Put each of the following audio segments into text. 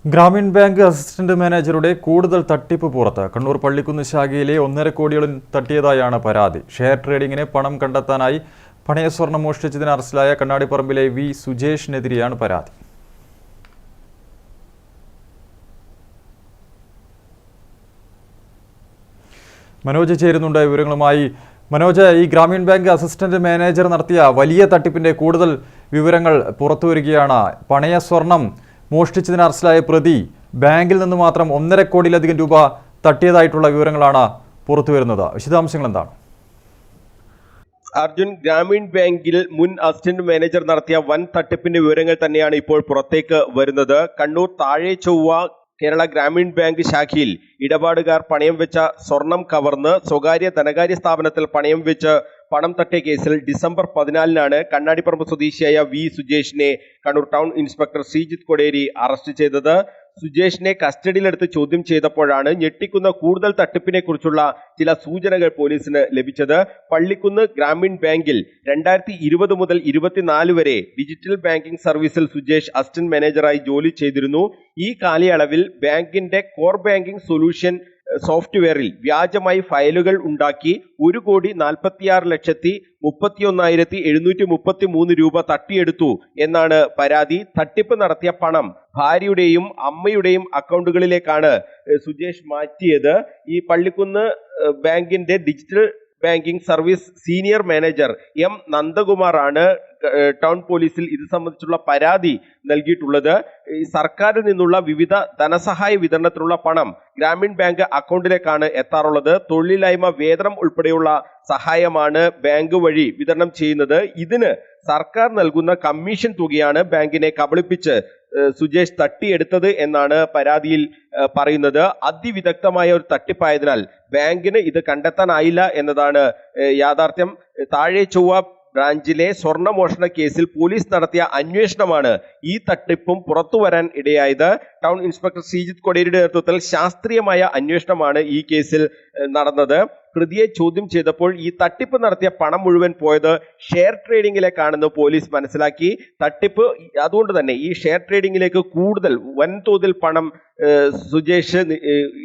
Gramin bank assistant മാനേജറുടെ കൂടുതൽ തട്ടിപ്പ് പുറത്ത്. കണ്ണൂർ പള്ളിക്കുന്ന് ശാഖയിലെ 1.5 കോടിയോളം തട്ടിയതായാണ് പരാതി. ഷെയർ ട്രേഡിംഗിന് പണം കണ്ടെത്താനായി പണയ സ്വർണം മോഷ്ടിച്ചതിന് അറസ്റ്റിലായ കണ്ണാടിപ്പറമ്പിലെ വി സുജേഷിനെതിരെയാണ് പരാതി. മനോജ് ചേരുന്നുണ്ട് വിവരങ്ങളുമായി. മനോജ്, ഈ ഗ്രാമീൺ ബാങ്ക് അസിസ്റ്റന്റ് മാനേജർ നടത്തിയ വലിയ തട്ടിപ്പിന്റെ കൂടുതൽ വിവരങ്ങൾ പുറത്തുവരികയാണ്. പണയ സ്വർണം മോഷ്ടിച്ചതിന് അറസ്റ്റിലായ പ്രതി ബാങ്കിൽ നിന്ന് മാത്രം 1.5 കോടിയിലധികം രൂപ തട്ടിയതായിട്ടുള്ള വിവരങ്ങളാണ് പുറത്തുവരുന്നത്. വിശദാംശങ്ങൾ എന്താണ്? അർജുൻ, ഗ്രാമീൺ ബാങ്കിൽ മുൻ അസിസ്റ്റന്റ് മാനേജർ നടത്തിയ വൻ തട്ടിപ്പിന്റെ വിവരങ്ങൾ തന്നെയാണ് ഇപ്പോൾ പുറത്തേക്ക് വരുന്നത്. കണ്ണൂർ താഴെ ചൊവ്വ കേരള ഗ്രാമീൺ ബാങ്ക് ശാഖയിൽ ഇടപാടുകാർ പണയം വെച്ച സ്വർണം കവർന്ന് സ്വകാര്യ ധനകാര്യ സ്ഥാപനത്തിൽ പണയം വെച്ച് പണം തട്ടിയ കേസിൽ ഡിസംബർ 14-നാണ് കണ്ണാടിപ്പറമ്പ് സ്വദേശിയായ വി സുജേഷിനെ Kannur town inspector Sreejith Koderi arrest ചെയ്തത്. സുജേഷിനെ കസ്റ്റഡിയിലെടുത്ത് ചോദ്യം ചെയ്തപ്പോഴാണ് ഞെട്ടിക്കുന്ന കൂടുതൽ തട്ടിപ്പിനെ കുറിച്ചുള്ള ചില സൂചനകൾ പോലീസിന് ലഭിച്ചത്. പള്ളിക്കുന്ന് ഗ്രാമീൺ ബാങ്കിൽ 2020 മുതൽ 24 വരെ ഡിജിറ്റൽ ബാങ്കിംഗ് സർവീസിൽ സുജേഷ് അസിസ്റ്റന്റ് മാനേജറായി ജോലി ചെയ്തിരുന്നു. ഈ കാലയളവിൽ ബാങ്കിന്റെ കോർ ബാങ്കിംഗ് സൊല്യൂഷൻ സോഫ്റ്റ്വെയറിൽ വ്യാജമായി ഫയലുകൾ ഉണ്ടാക്കി 1,46,31,733 രൂപ തട്ടിയെടുത്തു എന്നാണ് പരാതി. തട്ടിപ്പ് നടത്തിയ പണം ഭാര്യയുടെയും അമ്മയുടെയും അക്കൗണ്ടുകളിലേക്കാണ് സുജേഷ് മാറ്റിയത്. ഈ പള്ളിക്കുന്ന് ബാങ്കിന്റെ digital banking service senior manager M നന്ദകുമാറാണ് ടൗൺ പോലീസിൽ ഇത് സംബന്ധിച്ചുള്ള പരാതി നൽകിയിട്ടുള്ളത്. സർക്കാരിൽ നിന്നുള്ള വിവിധ ധനസഹായ വിതരണത്തിനുള്ള പണം ഗ്രാമീൺ ബാങ്ക് അക്കൗണ്ടിലേക്കാണ് എത്താറുള്ളത്. തൊഴിലില്ലായ്മ വേതനം ഉൾപ്പെടെയുള്ള സഹായമാണ് ബാങ്ക് വഴി വിതരണം ചെയ്യുന്നത്. ഇതിന് സർക്കാർ നൽകുന്ന കമ്മീഷൻ തുകയാണ് ബാങ്കിനെ കബളിപ്പിച്ച് സുജേഷ് തട്ടിയെടുത്തത് എന്നാണ് പരാതിയിൽ പറയുന്നത്. അതിവിദഗ്ധമായ ഒരു തട്ടിപ്പായതിനാൽ ബാങ്കിന് ഇത് കണ്ടെത്താനായില്ല എന്നതാണ് യാഥാർത്ഥ്യം. താഴെ ചൊവ്വ ബ്രാഞ്ചിലെ സ്വർണ്ണമോഷണ കേസിൽ പോലീസ് നടത്തിയ അന്വേഷണമാണ് ഈ തട്ടിപ്പും പുറത്തു വരാൻ ഇടയായത്. ടൗൺ ഇൻസ്പെക്ടർ ശ്രീജിത്ത് കൊടേരിയുടെ നേതൃത്വത്തിൽ ശാസ്ത്രീയമായ അന്വേഷണമാണ് ഈ കേസിൽ നടന്നത്. പ്രതിയെ ചോദ്യം ചെയ്തപ്പോൾ ഈ തട്ടിപ്പ് നടത്തിയ പണം മുഴുവൻ പോയത് ഷെയർ ട്രേഡിംഗിലേക്കാണെന്ന് പോലീസ് മനസ്സിലാക്കി. തട്ടിപ്പ് അതുകൊണ്ട് തന്നെ ഈ ഷെയർ ട്രേഡിംഗിലേക്ക് കൂടുതൽ വൻതോതിൽ പണം സുജേഷ്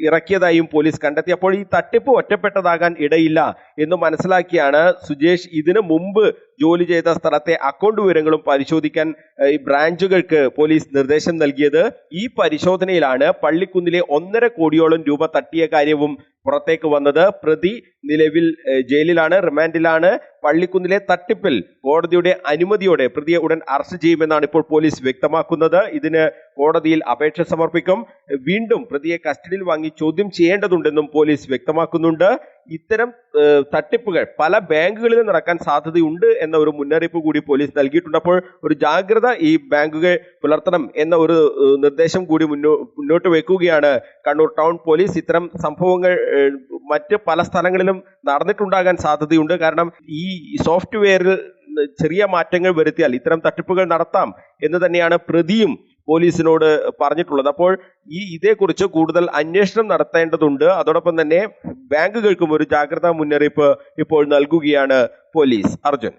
ഇറക്കിയതായും പോലീസ് കണ്ടെത്തിയപ്പോൾ ഈ തട്ടിപ്പ് ഒറ്റപ്പെട്ടതാകാൻ ഇടയില്ല എന്ന് മനസ്സിലാക്കിയാണ് സുജേഷ് ഇതിനു മുമ്പ് ജോലി ചെയ്ത സ്ഥലത്തെ അക്കൗണ്ട് വിവരങ്ങളും പരിശോധിക്കാൻ ഈ ബ്രാഞ്ചുകൾക്ക് പോലീസ് നിർദ്ദേശം നൽകിയത്. ഈ പരിശോധനയിലാണ് പള്ളിക്കുന്നിലെ 1.5 കോടിയോളം രൂപ തട്ടിയ കാര്യവും പുറത്തേക്ക് വന്നത്. പ്രതി നിലവിൽ ജയിലിലാണ്, റിമാൻഡിലാണ്. പള്ളിക്കുന്നിലെ തട്ടിപ്പിൽ കോടതിയുടെ അനുമതിയോടെ പ്രതിയെ ഉടൻ അറസ്റ്റ് ചെയ്യുമെന്നാണ് ഇപ്പോൾ പോലീസ് വ്യക്തമാക്കുന്നത്. ഇതിന് കോടതിയിൽ അപേക്ഷ സമർപ്പിക്കും. വീണ്ടും പ്രതിയെ കസ്റ്റഡിയിൽ വാങ്ങി ചോദ്യം ചെയ്യേണ്ടതുണ്ടെന്നും പോലീസ് വ്യക്തമാക്കുന്നുണ്ട്. ഇത്തരം തട്ടിപ്പുകൾ പല ബാങ്കുകളിലും നടക്കാൻ സാധ്യതയുണ്ട് എന്ന ഒരു മുന്നറിയിപ്പ് കൂടി പോലീസ് നൽകിയിട്ടുണ്ട്. അപ്പോൾ ഒരു ജാഗ്രത ഈ ബാങ്കുകൾ പുലർത്തണം എന്ന ഒരു നിർദ്ദേശം കൂടി മുന്നോട്ട് വെക്കുകയാണ് കണ്ണൂർ ടൗൺ പോലീസ്. ഇത്തരം സംഭവങ്ങൾ മറ്റ് പല സ്ഥലങ്ങളിലും നടന്നിട്ടുണ്ടാകാൻ സാധ്യതയുണ്ട്. കാരണം ഈ സോഫ്റ്റ്വെയറിൽ ചെറിയ മാറ്റങ്ങൾ വരുത്തിയാൽ ഇത്തരം തട്ടിപ്പുകൾ നടത്താം എന്ന് തന്നെയാണ് പ്രതിയും പോലീസിനോട് പറഞ്ഞിട്ടുള്ളത്. അപ്പോൾ ഇതേക്കുറിച്ച് കൂടുതൽ അന്വേഷണം നടത്തേണ്ടതുണ്ട്. അതോടൊപ്പം തന്നെ ബാങ്കുകൾക്കും ഒരു ജാഗ്രതാ മുന്നറിയിപ്പ് ഇപ്പോൾ നൽകുകയാണ് പോലീസ്. അർജുൻ.